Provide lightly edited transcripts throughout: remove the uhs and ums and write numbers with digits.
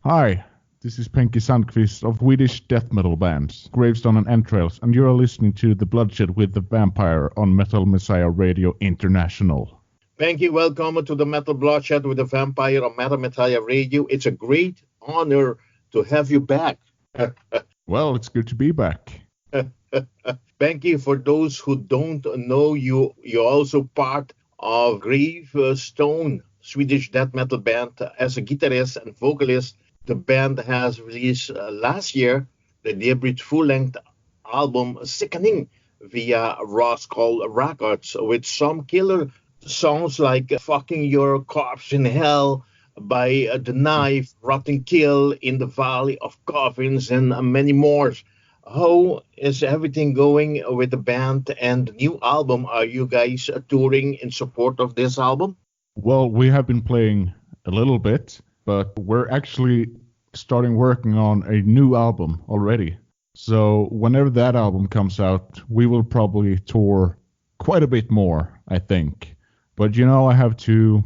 Hi, this is Penki Sandkvist of Swedish death metal bands, Gravestone and Entrails, and you are listening to The Bloodshed with the Vampire on Metal Messiah Radio International. Thank you. Welcome to the Metal Bloodshed with the Vampire on Metal Messiah Radio. It's a great honor to have you back. Well, it's good to be back. Thank you. For those who don't know you, you're also part of Gravestone, Swedish death metal band. As a guitarist and vocalist, the band has released last year the debut full-length album Sickening via Raw Skull Records with some killer songs like Fucking Your Corpse in Hell by The Knife, Rotten Kill, In the Valley of Coffins, and many more. How is everything going with the band and the new album? Are you guys touring in support of this album? Well, we have been playing a little bit, but we're actually starting working on a new album already. So whenever that album comes out, we will probably tour quite a bit more, I think. But I have to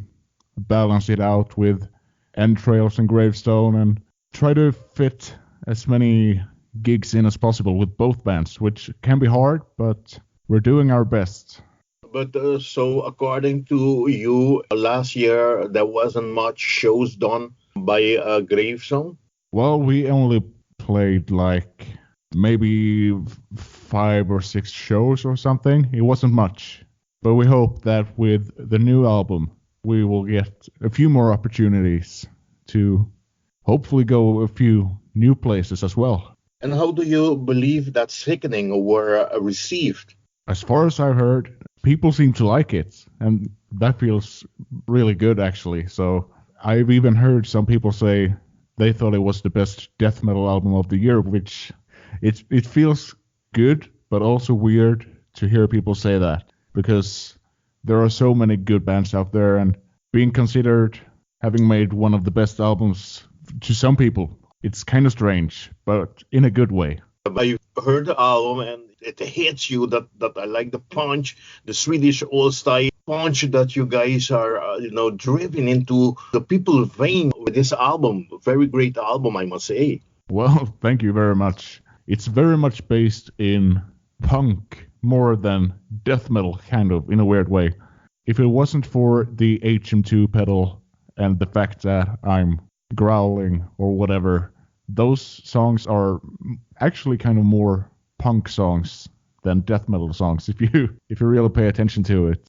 balance it out with Entrails and Gravestone and try to fit as many gigs in as possible with both bands, which can be hard, but we're doing our best. But so according to you, last year there wasn't much shows done by Gravestone? Well, we only played like maybe 5 or 6 shows or something. It wasn't much. But we hope that with the new album, we will get a few more opportunities to hopefully go a few new places as well. And how do you believe that Sickening were received? As far as I've heard, people seem to like it, and that feels really good actually. So I've even heard some people say they thought it was the best death metal album of the year, which it feels good, but also weird to hear people say that, because there are so many good bands out there, and being considered having made one of the best albums to some people, it's kind of strange, but in a good way. I heard the album and it hits you that I like the punch, the Swedish old-style punch that you guys are, driven into the people's vein with this album. Very great album, I must say. Well, thank you very much. It's very much based in punk more than death metal, kind of, in a weird way. If it wasn't for the HM2 pedal and the fact that I'm growling or whatever, those songs are actually kind of more punk songs than death metal songs, if you really pay attention to it.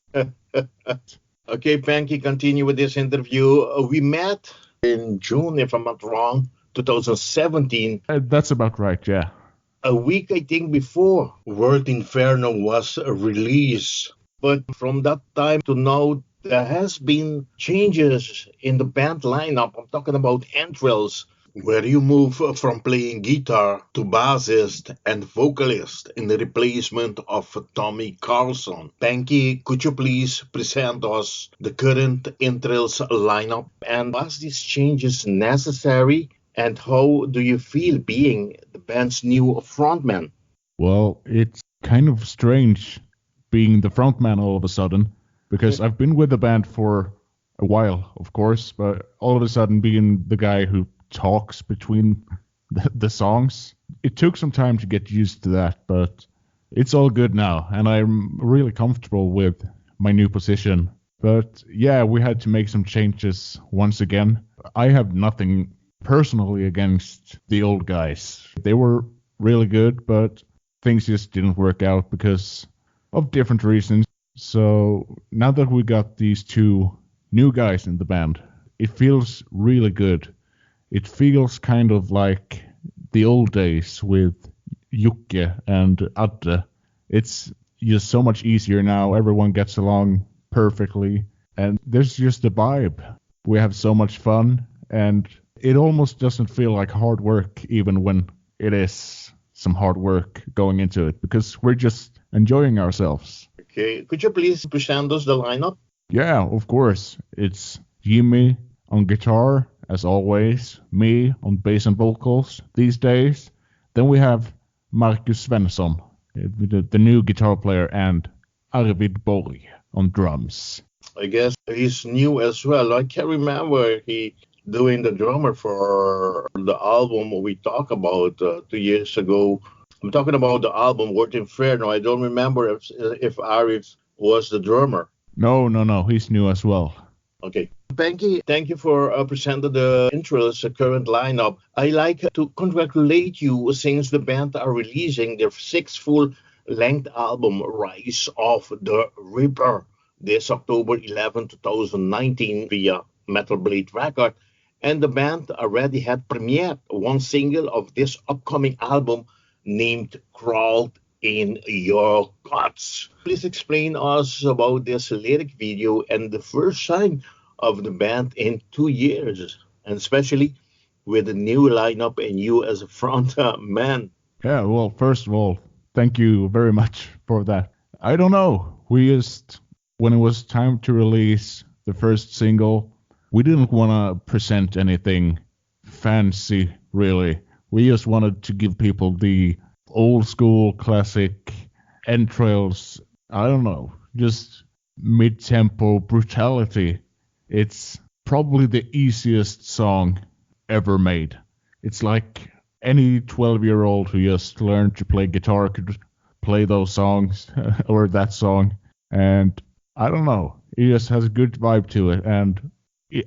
Okay, Penki, continue with this interview. We met in June, if I'm not wrong, 2017. That's about right, yeah. A week, I think, before World Inferno was released. But from that time to now, there has been changes in the band lineup. I'm talking about Entrails, where you move from playing guitar to bassist and vocalist in the replacement of Tommy Carlson. Penki, could you please present us the current Entrails lineup? And was these changes necessary? And how do you feel being the band's new frontman? Well, it's kind of strange being the frontman all of a sudden, because I've been with the band for a while, of course, but all of a sudden being the guy who talks between the songs, it took some time to get used to that, but it's all good now, and I'm really comfortable with my new position. But yeah, we had to make some changes once again. I have nothing personally against the old guys. They were really good, but things just didn't work out because of different reasons. So now that we got these 2 new guys in the band, it feels really good. It feels kind of like the old days with Jocke and Adde. It's just so much easier now. Everyone gets along perfectly, and there's just a vibe. We have so much fun, and it almost doesn't feel like hard work, even when it is some hard work going into it, because we're just enjoying ourselves. Okay, could you please present us the lineup? Yeah, of course. It's Jimmy on guitar, as always, me on bass and vocals these days. Then we have Marcus Svensson, the new guitar player, and Arvid Borg on drums. I guess he's new as well. I can remember he doing the drummer for the album we talked about 2 years ago. I'm talking about the album Word Inferno. I don't remember if Arif was the drummer. No. He's new as well. Okay. Penki, thank you for presenting the Entrails current lineup. I like to congratulate you since the band are releasing their sixth full-length album, Rise of the Reaper, this October 11, 2019 via Metal Blade Record. And the band already had premiered one single of this upcoming album named Crawled in Your Guts. Please explain us about this lyric video and the first sign of the band in 2 years, and especially with the new lineup and you as a front man. Yeah, well, first of all, thank you very much for that. I don't know. When it was time to release the first single, we didn't want to present anything fancy, really. We just wanted to give people the old school classic Entrails, I don't know, just mid-tempo brutality. It's probably the easiest song ever made. It's like any 12-year-old who just learned to play guitar could play those songs or that song. And I don't know, it just has a good vibe to it. And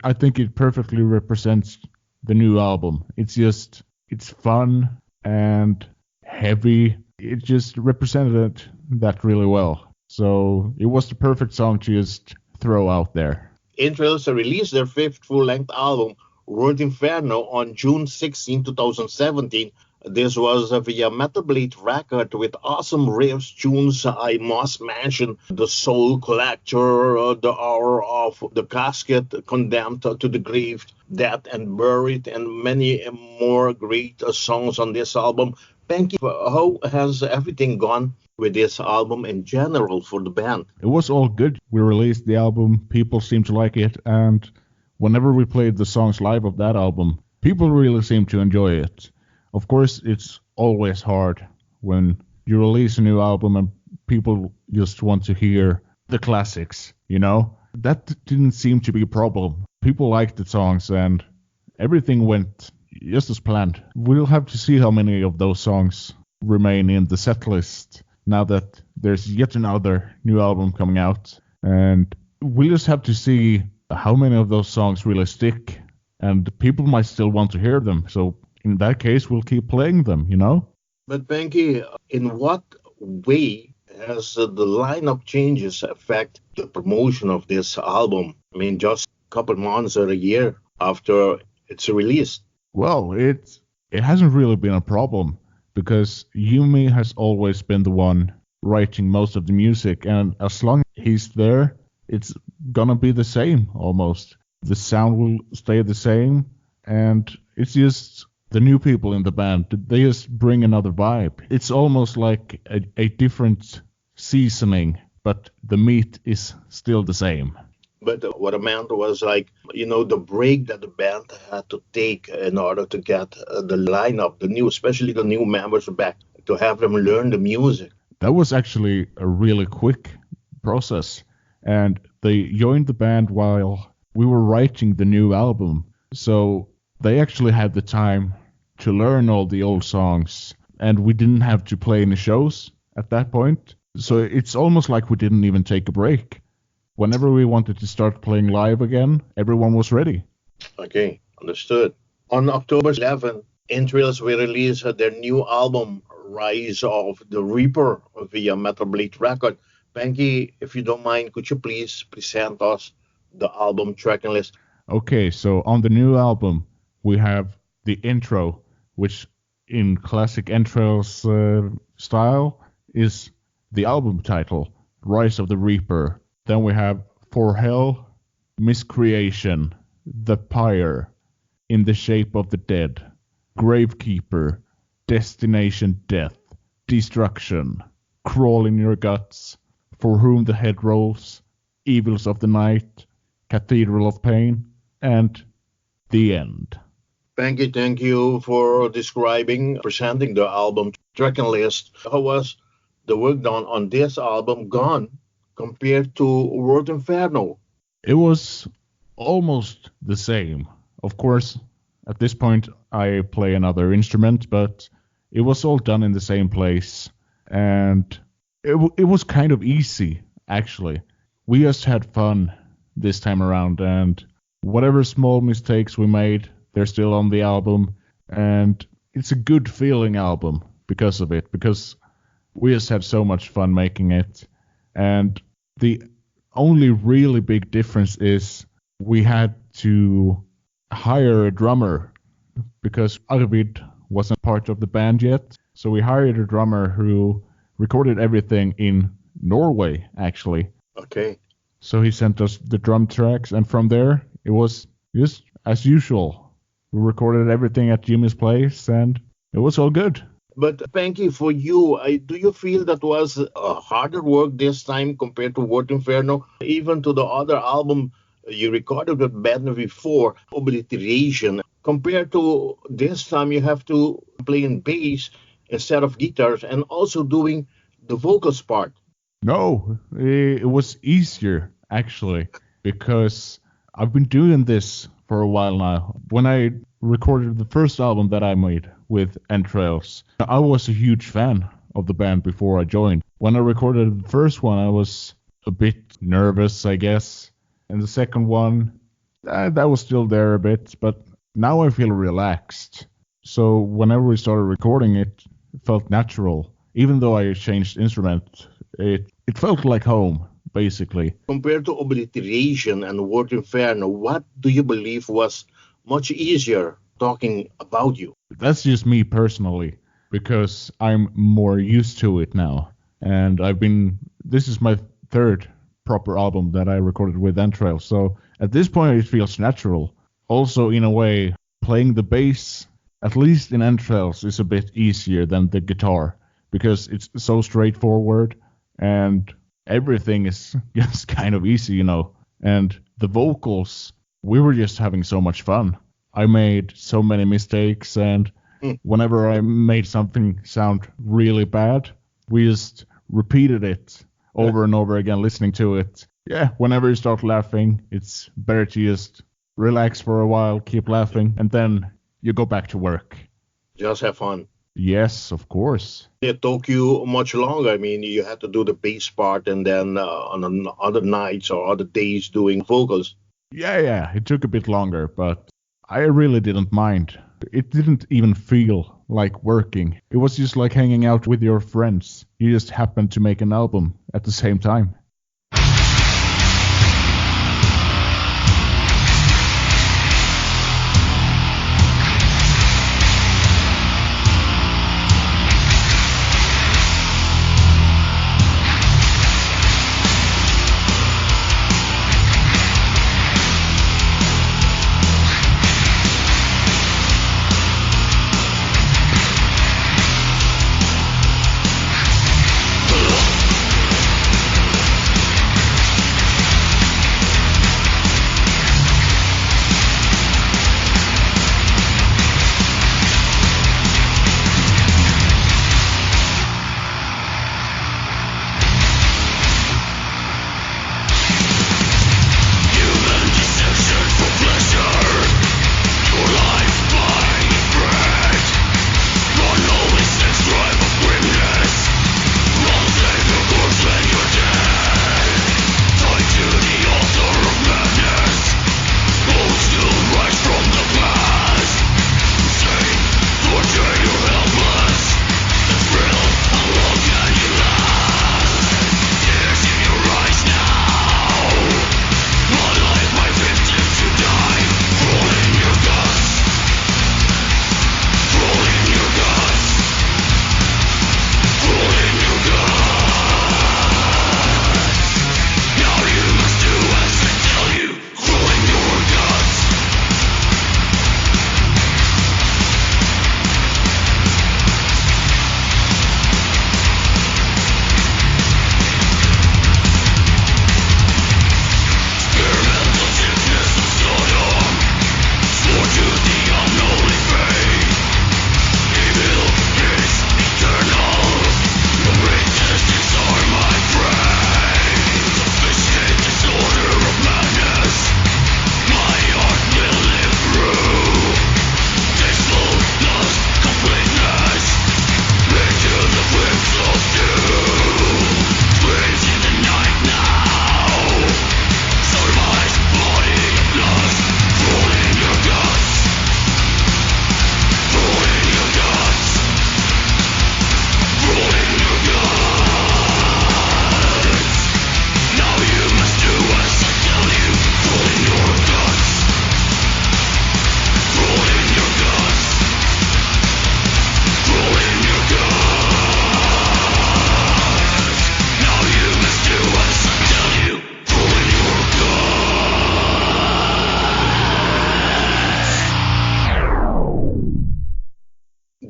I think it perfectly represents the new album. It's fun and heavy. It just represented that really well. So it was the perfect song to just throw out there. Entrails released their fifth full-length album, Word Inferno, on June 16, 2017. This was via Metal Blade Record with awesome riffs, tunes. I must mention The Soul Collector, The Hour of the Casket, Condemned to the Grave, Dead and Buried, and many more great songs on this album. Penki, how has everything gone with this album in general for the band? It was all good. We released the album, people seemed to like it, and whenever we played the songs live of that album, people really seemed to enjoy it. Of course, it's always hard when you release a new album and people just want to hear the classics, you know? That didn't seem to be a problem. People liked the songs and everything went just as planned. We'll have to see how many of those songs remain in the set list now that there's yet another new album coming out. And we'll just have to see how many of those songs really stick. And people might still want to hear them. So in that case, we'll keep playing them, you know? But Penki, in what way has the lineup changes affect the promotion of this album? I mean, just a couple months or a year after it's released. Well, it hasn't really been a problem because Yumi has always been the one writing most of the music, and as long as he's there, it's gonna be the same almost. The sound will stay the same, and it's just the new people in the band, they just bring another vibe. It's almost like a different seasoning, but the meat is still the same. But what I meant was like, the break that the band had to take in order to get the lineup, especially the new members back, to have them learn the music. That was actually a really quick process. And they joined the band while we were writing the new album. So they actually had the time to learn all the old songs. And we didn't have to play any shows at that point. So it's almost like we didn't even take a break. Whenever we wanted to start playing live again, everyone was ready. Okay, understood. On October 11, Entrails will release their new album, Rise of the Reaper, via Metal Blade Record. Penki, if you don't mind, could you please present us the album tracking list? Okay, so on the new album, we have the intro, which in classic Entrails style is the album title, Rise of the Reaper. Then we have For Hell, Miscreation, The Pyre, In the Shape of the Dead, Gravekeeper, Destination Death, Destruction, Crawl in Your Guts, For Whom the Head Rolls, Evils of the Night, Cathedral of Pain, and The End. Thank you for presenting the album tracking list. How was the work done on this album gone compared to Word Inferno? It was almost the same. Of course, at this point, I play another instrument, but it was all done in the same place. And it was kind of easy, actually. We just had fun this time around, and whatever small mistakes we made, they're still on the album. And it's a good feeling album because of it, because we just had so much fun making it. And the only really big difference is we had to hire a drummer because Arvid wasn't part of the band yet. So we hired a drummer who recorded everything in Norway, actually. Okay. So he sent us the drum tracks, and from there, it was just as usual. We recorded everything at Jimmy's place, and it was all good. But Penki, for you, do you feel that was harder work this time compared to Word Inferno? Even to the other album you recorded with band before, Obliteration. Compared to this time, you have to play in bass instead of guitars and also doing the vocals part. No, it was easier, actually, because I've been doing this for a while now. When I recorded the first album that I made with Entrails, I was a huge fan of the band before I joined. When I recorded the first one, I was a bit nervous, I guess. And the second one, that was still there a bit, but now I feel relaxed. So whenever we started recording it felt natural. Even though I changed instrument, it felt like home, basically. Compared to Obliteration and Word Inferno, what do you believe was much easier talking about you? That's just me personally, because I'm more used to it now. And this is my third proper album that I recorded with Entrails. So at this point it feels natural. Also, in a way, playing the bass, at least in Entrails, is a bit easier than the guitar, because it's so straightforward and everything is just kind of easy, you know. And the vocals, we were just having so much fun. I made so many mistakes, and whenever I made something sound really bad, we just repeated it over and over again, listening to it. Yeah, whenever you start laughing, it's better to just relax for a while, keep laughing, and then you go back to work. Just have fun. Yes, of course. It took you much longer. I mean, you had to do the bass part and then on other nights or other days doing vocals. Yeah, it took a bit longer, but I really didn't mind. It didn't even feel like working. It was just like hanging out with your friends. You just happened to make an album at the same time.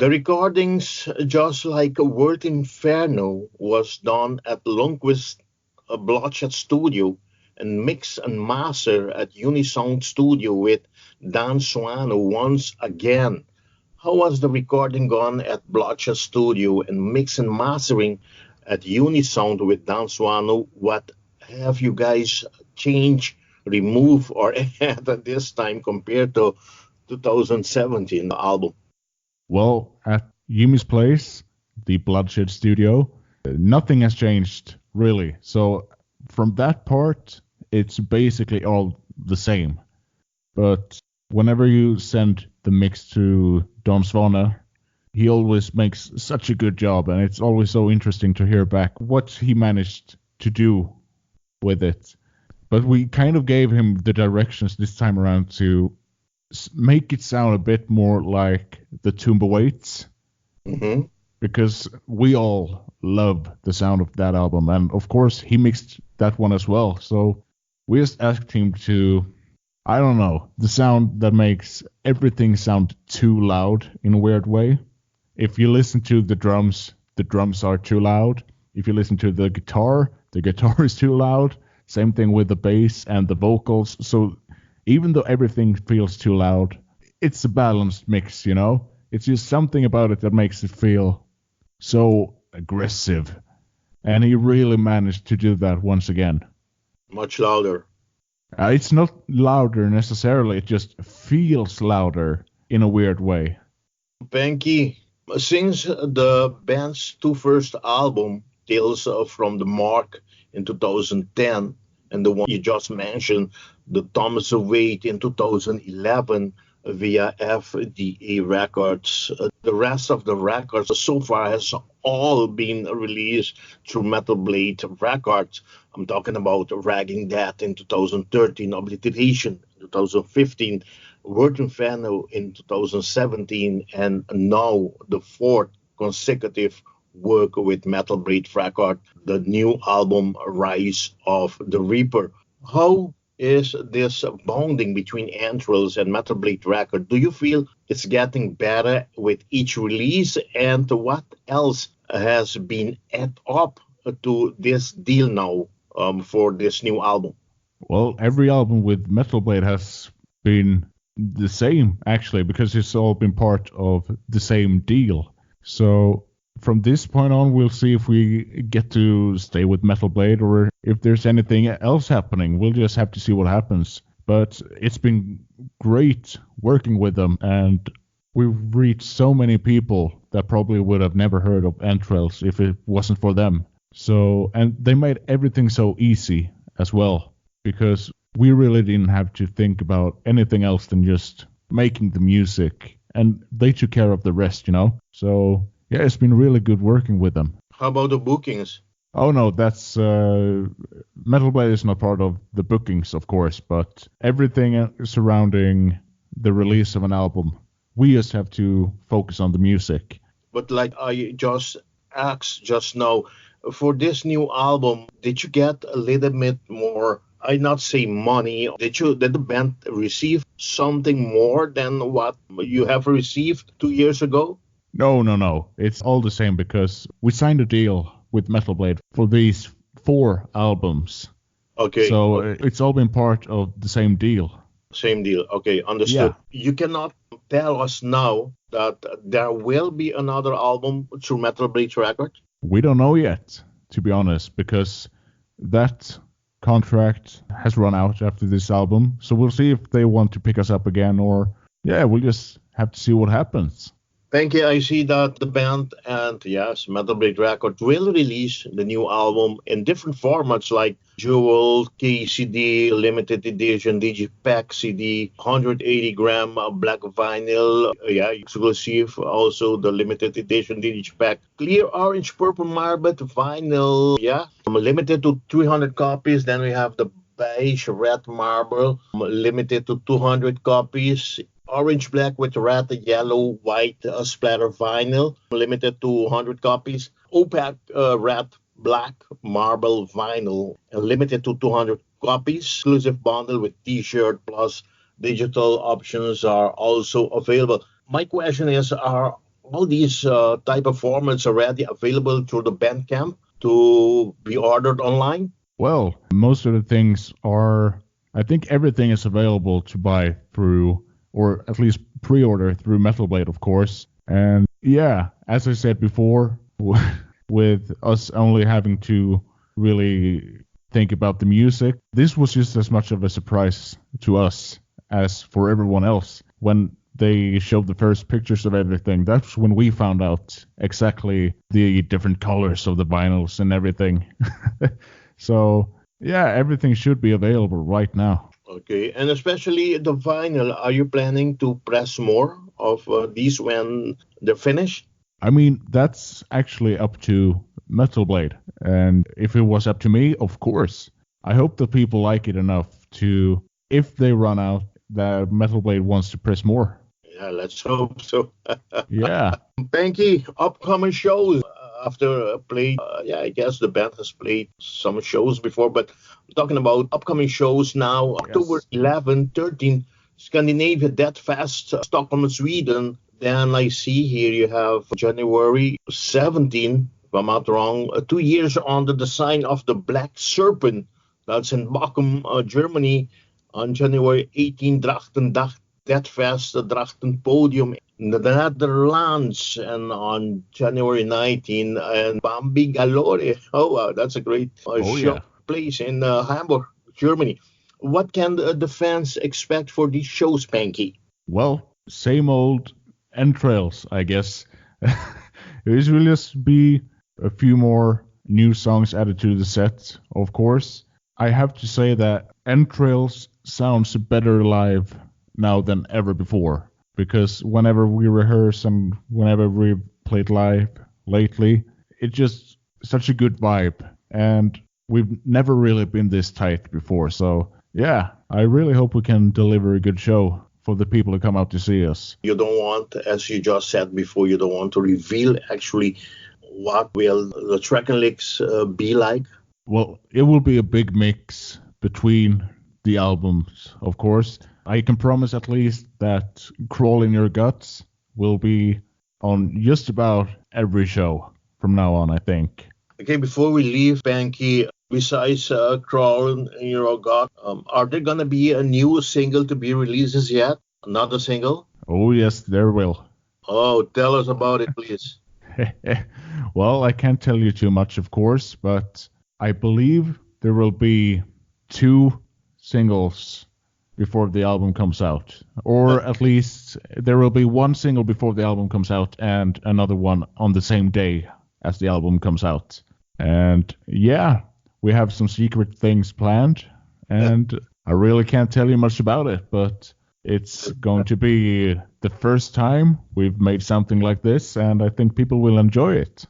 The recordings, just like World Inferno, was done at Lundqvist Bloodshed Studio and mix and master at Unisound Studio with Dan Swano once again. How was the recording gone at Bloodshed Studio and mix and mastering at Unisound with Dan Swano? What have you guys changed, removed, or added at this time compared to 2017 album? Well, at Yumi's place, the Bloodshed studio, nothing has changed really. So from that part, it's basically all the same. But whenever you send the mix to Don Svane, he always makes such a good job, and it's always so interesting to hear back what he managed to do with it. But we kind of gave him the directions this time around to make it sound a bit more like the Tomb Awaits, because we all love the sound of that album, and of course he mixed that one as well. So we just asked him to, I don't know, the sound that makes everything sound too loud in a weird way. If you listen to the drums are too loud. If you listen to the guitar is too loud. Same thing with the bass and the vocals. So even though everything feels too loud, it's a balanced mix, you know? It's just something about it that makes it feel so aggressive. And he really managed to do that once again. Much louder. It's not louder necessarily, it just feels louder in a weird way. Penki, since the band's two first album, Tales from the Mark in 2010, and the one you just mentioned, The Thomas of Wait in 2011 via FDA Records. The rest of the records so far has all been released through Metal Blade Records. I'm talking about Ragging Death in 2013, Obliteration in 2015, Word Inferno in 2017, and now the fourth consecutive work with Metal Blade Records, the new album Rise of the Reaper. How is this bonding between Entrails and Metal Blade Records? Do you feel it's getting better with each release? And what else has been added up to this deal now for this new album? Well, every album with Metal Blade has been the same, actually, because it's all been part of the same deal. So from this point on, we'll see if we get to stay with Metal Blade or if there's anything else happening. We'll just have to see what happens. But it's been great working with them, and we've reached so many people that probably would have never heard of Entrails if it wasn't for them. So, and they made everything so easy as well, because we really didn't have to think about anything else than just making the music, and they took care of the rest, you know? So yeah, it's been really good working with them. How about the bookings? Oh no, that's Metal Blade is not part of the bookings, of course, but everything surrounding the release of an album, we just have to focus on the music. But like I just asked just now, for this new album, did you get a little bit more, I not say money, did the band receive something more than what you have received 2 years ago? No. It's all the same because we signed a deal with Metal Blade for these 4 albums. Okay. So it's all been part of the same deal. Same deal. Okay, understood. Yeah. You cannot tell us now that there will be another album through Metal Blade Records? We don't know yet, to be honest, because that contract has run out after this album. So we'll see if they want to pick us up again, or yeah, we'll just have to see what happens. Penki, I see that the band and yes, Metal Blade Records will release the new album in different formats like Jewel, KCD, Limited Edition, Digipack CD, 180 gram black vinyl, exclusive, also the Limited Edition Digipack, clear orange purple marble vinyl, limited to 300 copies. Then we have the beige red marble, limited to 200 copies. Orange black with red, yellow, white splatter vinyl, limited to 100 copies. Opaque red, black marble vinyl, limited to 200 copies. Exclusive bundle with t-shirt plus digital options are also available. My question is, are all these type of formats already available through the Bandcamp to be ordered online? Well, most of the things are, I think everything is available to buy through, or at least pre-order through Metal Blade, of course. And yeah, as I said before, with us only having to really think about the music, this was just as much of a surprise to us as for everyone else. When they showed the first pictures of everything, that's when we found out exactly the different colors of the vinyls and everything. So, yeah, everything should be available right now. Okay, and especially the vinyl, are you planning to press more of these when they're finished? I mean, that's actually up to Metal Blade. And if it was up to me, of course. I hope that people like it enough to, if they run out, that Metal Blade wants to press more. Yeah, let's hope so. Yeah. Penki, upcoming shows after played. Yeah, I guess the band has played some shows before, but I'm talking about upcoming shows now. October Yes. 11, 13, Scandinavia Death Fest, Stockholm, Sweden. Then I see here you have January 17, if I'm not wrong, 2 years under the sign of the Black Serpent. That's in Bochum, Germany. On January 18, Drachtendag Death Fest, the Drachten Podium in the Netherlands. And on January 19, and Bambi Galore. Oh, wow, that's a great Oh, show yeah. place in Hamburg, Germany. What can the fans expect for these shows, Penki? Well, same old Entrails, I guess. It will just be a few more new songs added to the set, of course. I have to say that Entrails sounds better live now than ever before, because whenever we rehearse and whenever we've played live lately, it's just such a good vibe, and we've never really been this tight before. So yeah, I really hope we can deliver a good show for the people who come out to see us. You don't want, as you just said before, you don't want to reveal actually what will the track and licks be like. Well, it will be a big mix between the albums, of course. I can promise at least that Crawl in Your Guts will be on just about every show from now on, I think. Okay, before we leave, Penki, besides Crawl in Your Gut, are there going to be a new single to be released as yet? Another single? Oh, yes, there will. Oh, tell us about it, please. Well, I can't tell you too much, of course, but I believe there will be 2 singles before the album comes out. Or at least there will be 1 single before the album comes out and another one on the same day as the album comes out. And yeah, we have some secret things planned, and I really can't tell you much about it, but it's going to be the first time we've made something like this, and I think people will enjoy it.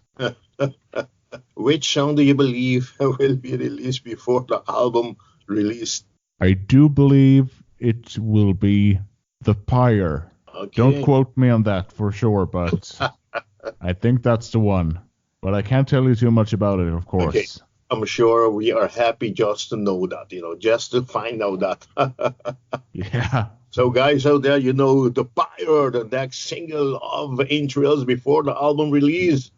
Which song do you believe will be released before the album release? I do believe it will be the Pyre. Okay. Don't quote me on that for sure, but I think that's the one. But I can't tell you too much about it, of course. Okay. I'm sure we are happy just to know that, just to find out that. Yeah. So guys out there, the Pyre, the next single of Entrails before the album release.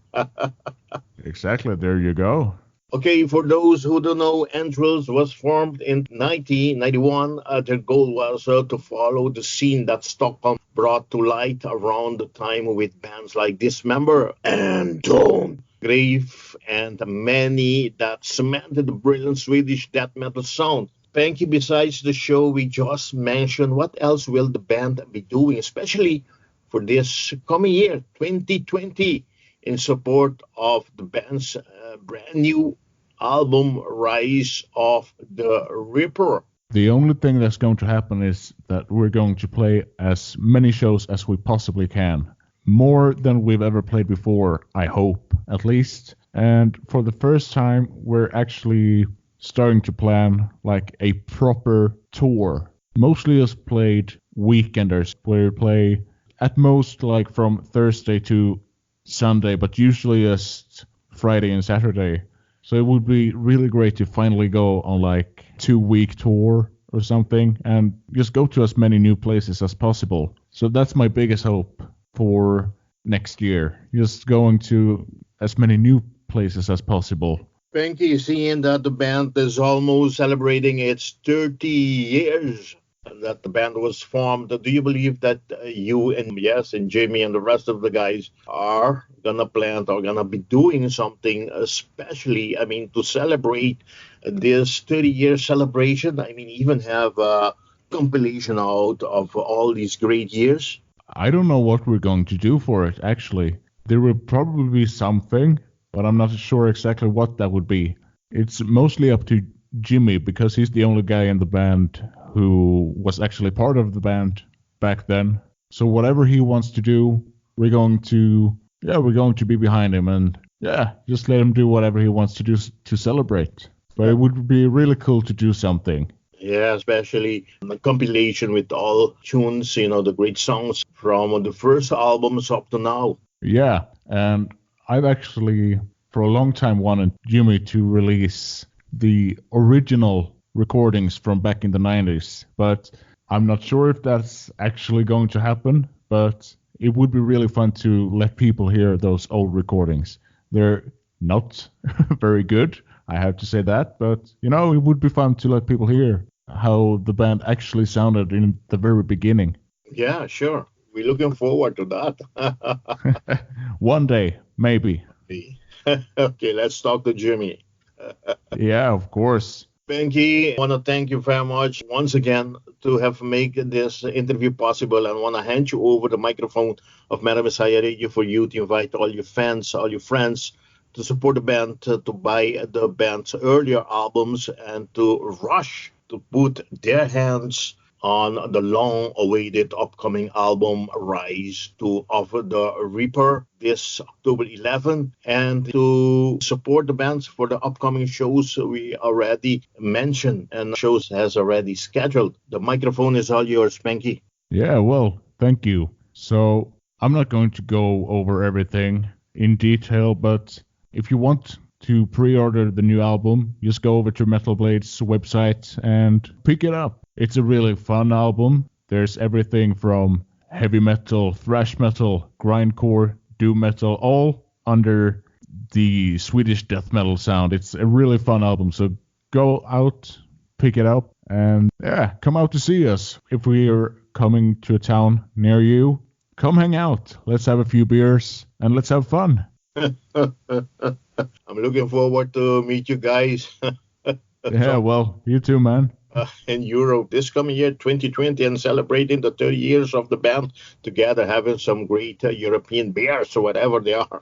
Exactly, there you go. Okay, for those who don't know, Entrails was formed in 1991. Their goal was to follow the scene that Stockholm brought to light around the time with bands like Dismember, Entombed, Grave, and many that cemented the brilliant Swedish death metal sound. Penki, besides the show we just mentioned, what else will the band be doing, especially for this coming year, 2020, in support of the band's brand new album, Rise of the Reaper? The only thing that's going to happen is that we're going to play as many shows as we possibly can. More than we've ever played before, I hope, at least. And for the first time, we're actually starting to plan like a proper tour. Mostly just played weekenders, where we play at most like from Thursday to Sunday, but usually just Friday and Saturday. So it would be really great to finally go on like 2-week tour or something and just go to as many new places as possible. So that's my biggest hope for next year. Just going to as many new places as possible. Penki, seeing that the band is almost celebrating its 30 years that the band was formed, do you believe that you and Jamie and the rest of the guys are gonna plan or gonna be doing something especially, to celebrate this 30-year celebration? Even have a compilation out of all these great years? I don't know what we're going to do for it, actually. There will probably be something, but I'm not sure exactly what that would be. It's mostly up to Jimmy, because he's the only guy in the band who was actually part of the band back then. So whatever he wants to do, we're going to be behind him, and just let him do whatever he wants to do to celebrate. But it would be really cool to do something. Yeah, especially a compilation with all tunes, the great songs from the first albums up to now. Yeah, and I've actually for a long time wanted Jimmy to release the original recordings from back in the 90s, but I'm not sure if that's actually going to happen, but it would be really fun to let people hear those old recordings. They're not very good, I have to say that, but it would be fun to let people hear how the band actually sounded in the very beginning. Yeah, sure. We're looking forward to that. One day, maybe. Okay, let's talk to Jimmy. Yeah, of course. Penki, I want to thank you very much once again to have made this interview possible, and want to hand you over the microphone of Madam Messiah Radio for you to invite all your fans, all your friends to support the band, to buy the band's earlier albums, and to rush to put their hands on the long-awaited upcoming album Rise of the Reaper this October 11, and to support the bands for the upcoming shows we already mentioned and shows has already scheduled. The microphone is all yours, Penki. Yeah, well, thank you. So I'm not going to go over everything in detail, but if you want to pre-order the new album, just go over to Metal Blade's website and pick it up. It's a really fun album. There's everything from heavy metal, thrash metal, grindcore, doom metal, all under the Swedish death metal sound. It's a really fun album, so go out, pick it up, and come out to see us. If we are coming to a town near you, come hang out. Let's have a few beers, and let's have fun. I'm looking forward to meet you guys. Yeah, well, you too, man. In Europe this coming year, 2020, and celebrating the 30 years of the band together, having some great European beers or whatever they are.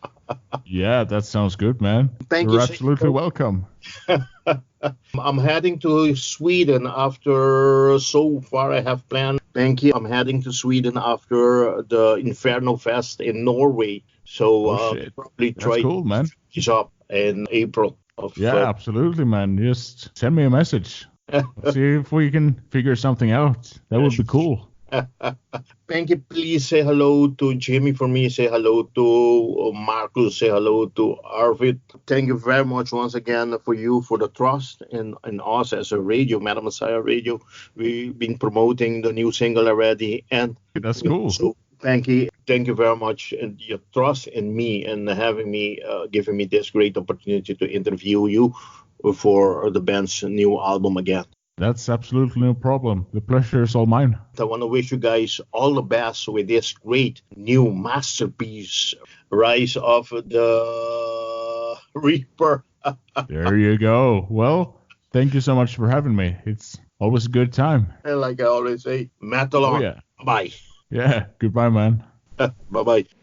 Yeah, that sounds good, man. You're absolutely welcome. I'm heading to Sweden after, so far I have planned, Penki, I'm heading to Sweden after the Inferno Fest in Norway. So probably try cool, man. This up in April. Absolutely, man. Just send me a message. See if we can figure something out. That would be cool. Penki, please say hello to Jimmy for me. Say hello to Marcus. Say hello to Arvid. Thank you very much once again for the trust in us as a radio, Madam Messiah Radio. We've been promoting the new single already. And that's cool. So, Penki, thank you very much and your trust in me and having me, giving me this great opportunity to interview you for the band's new album again. That's absolutely no problem. The pleasure is all mine. I want to wish you guys all the best with this great new masterpiece, Rise of the Reaper. There you go. Well, thank you so much for having me. It's always a good time. And like I always say, metal on. Yeah. Bye. Yeah, goodbye, man. Bye-bye.